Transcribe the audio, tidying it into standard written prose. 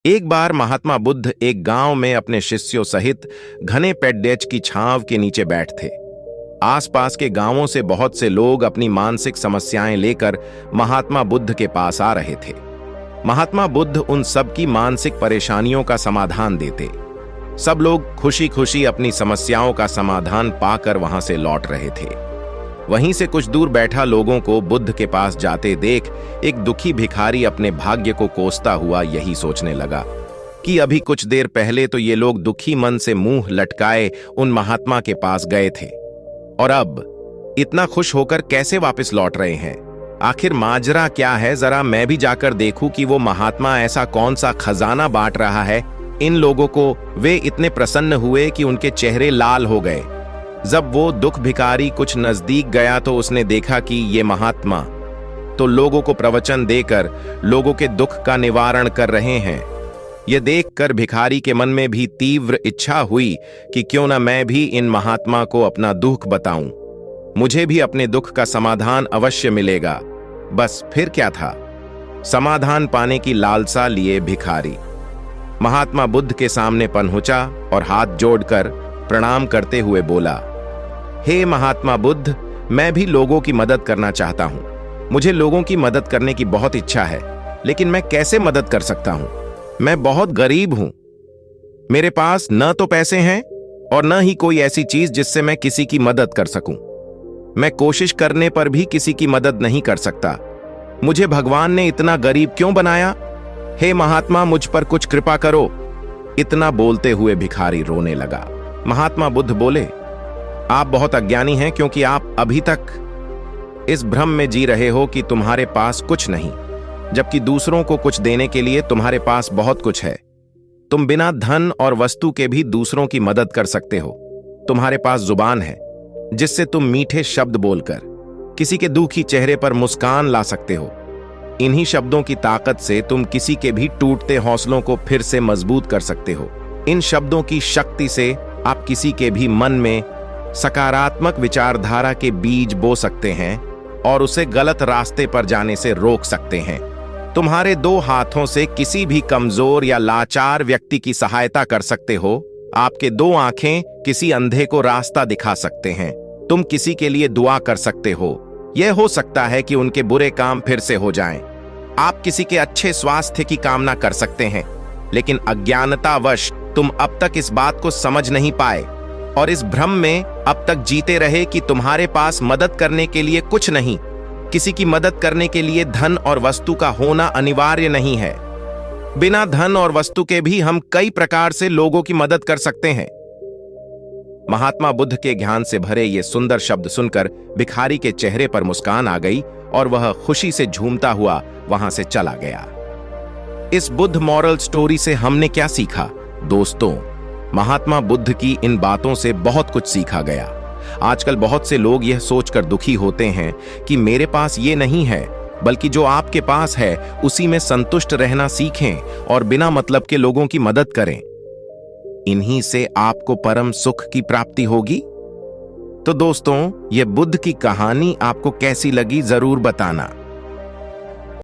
एक बार महात्मा बुद्ध एक गांव में अपने शिष्यों सहित घने पेड़ेच की छांव के नीचे बैठ थे। आसपास के गांवों से बहुत से लोग अपनी मानसिक समस्याएं लेकर महात्मा बुद्ध के पास आ रहे थे। महात्मा बुद्ध उन सब की मानसिक परेशानियों का समाधान देते। सब लोग खुशी खुशी अपनी समस्याओं का समाधान पाकर वहां से लौट रहे थे। वहीं से कुछ दूर बैठा लोगों को बुद्ध के पास जाते देख एक दुखी भिखारी अपने भाग्य को कोसता हुआ यही सोचने लगा कि अभी कुछ देर पहले तो ये लोग दुखी मन से मुंह लटकाए उन महात्मा के पास गए थे, और अब इतना खुश होकर कैसे वापस लौट रहे हैं। आखिर माजरा क्या है, जरा मैं भी जाकर देखूं कि वो महात्मा ऐसा कौन सा खजाना बांट रहा है इन लोगों को। वे इतने प्रसन्न हुए कि उनके चेहरे लाल हो गए। जब वो दुख भिखारी कुछ नजदीक गया तो उसने देखा कि ये महात्मा तो लोगों को प्रवचन देकर लोगों के दुख का निवारण कर रहे हैं। ये देखकर भिखारी के मन में भी तीव्र इच्छा हुई कि क्यों न मैं भी इन महात्मा को अपना दुख बताऊं, मुझे भी अपने दुख का समाधान अवश्य मिलेगा। बस फिर क्या था, समाधान पाने की लालसा लिए भिखारी महात्मा बुद्ध के सामने पहुंचा और हाथ जोड़कर प्रणाम करते हुए बोला, हे महात्मा बुद्ध, मैं भी लोगों की मदद करना चाहता हूं। मुझे लोगों की मदद करने की बहुत इच्छा है, लेकिन मैं कैसे मदद कर सकता हूं? मैं बहुत गरीब हूं। मेरे पास न तो पैसे हैं और न ही कोई ऐसी चीज जिससे मैं किसी की मदद कर सकूं। मैं कोशिश करने पर भी किसी की मदद नहीं कर सकता। मुझे भगवान ने इतना गरीब क्यों बनाया? हे महात्मा, मुझ पर कुछ कृपा करो। इतना बोलते हुए भिखारी रोने लगा। महात्मा बुद्ध बोले, आप बहुत अज्ञानी हैं, क्योंकि आप अभी तक इस भ्रम में जी रहे हो कि तुम्हारे पास कुछ नहीं, जबकि दूसरों को कुछ देने के लिए तुम्हारे पास बहुत कुछ है। तुम बिना धन और वस्तु के भी दूसरों की मदद कर सकते हो। तुम्हारे पास जुबान है जिससे तुम मीठे शब्द बोलकर किसी के दुखी चेहरे पर मुस्कान ला सकते हो। इन्हीं शब्दों की ताकत से तुम किसी के भी टूटते हौसलों को फिर से मजबूत कर सकते हो। इन शब्दों की शक्ति से आप किसी के भी मन में सकारात्मक विचारधारा के बीज बो सकते हैं और उसे गलत रास्ते पर जाने से रोक सकते हैं। तुम्हारे दो हाथों से किसी भी कमजोर या लाचार व्यक्ति की सहायता कर सकते हो। आपके दो आंखें किसी अंधे को रास्ता दिखा सकते हैं। तुम किसी के लिए दुआ कर सकते हो। यह हो सकता है कि उनके बुरे काम फिर से हो जाएं। आप किसी के अच्छे स्वास्थ्य की कामना कर सकते हैं, लेकिन अज्ञानतावश तुम अब तक इस बात को समझ नहीं पाए और इस भ्रम में अब तक जीते रहे कि तुम्हारे पास मदद करने के लिए कुछ नहीं। किसी की मदद करने के लिए धन और वस्तु का होना अनिवार्य नहीं है। बिना धन और वस्तु के भी हम कई प्रकार से लोगों की मदद कर सकते हैं। महात्मा बुद्ध के ज्ञान से भरे ये सुंदर शब्द सुनकर भिखारी के चेहरे पर मुस्कान आ गई और वह खुशी से झूमता हुआ वहां से चला गया। इस बुद्ध मॉरल स्टोरी से हमने क्या सीखा? दोस्तों, महात्मा बुद्ध की इन बातों से बहुत कुछ सीखा गया। आजकल बहुत से लोग यह सोचकर दुखी होते हैं कि मेरे पास ये नहीं है, बल्कि जो आपके पास है उसी में संतुष्ट रहना सीखें और बिना मतलब के लोगों की मदद करें। इन्हीं से आपको परम सुख की प्राप्ति होगी। तो दोस्तों, यह बुद्ध की कहानी आपको कैसी लगी जरूर बताना।